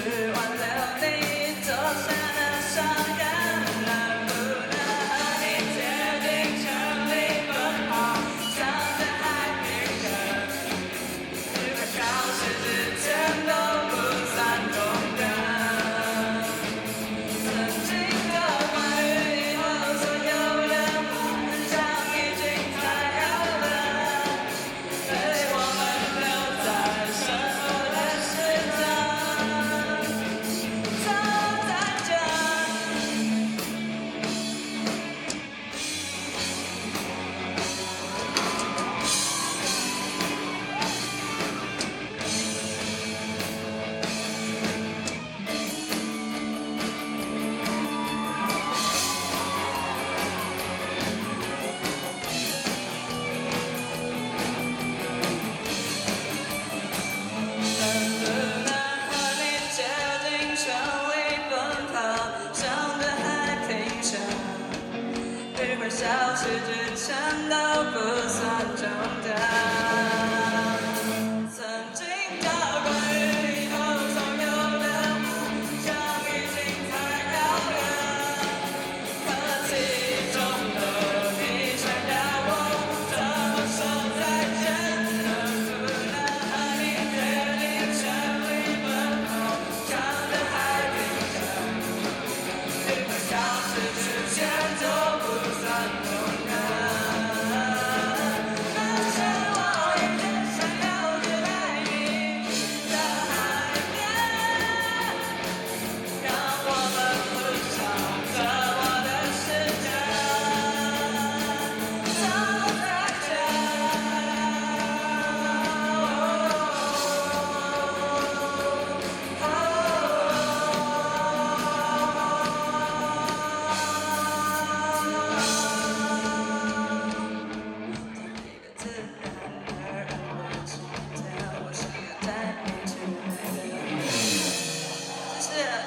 去挽留你走下的伤感，能不能和你决定全力奔跑，向着海平衡，只快消失之前都不算勇敢。曾经的关于以后所有的梦想已经太遥远，被我们留在身后的时间，说再见。能不能和你竭尽全力奔跑，向着海平线，愉快消失之前都不算终点。曾经的关于以后所有的梦想已经太遥远，可记忆中的你想要我怎么说再见？能不能和你决定全力奔跑，向着海平线，愉快消失之前都不算勇敢。那些我一直想要去爱你的海边，让我们互相折磨的时间，说再一个自然而然的今天，我想要带你去美丽的世界。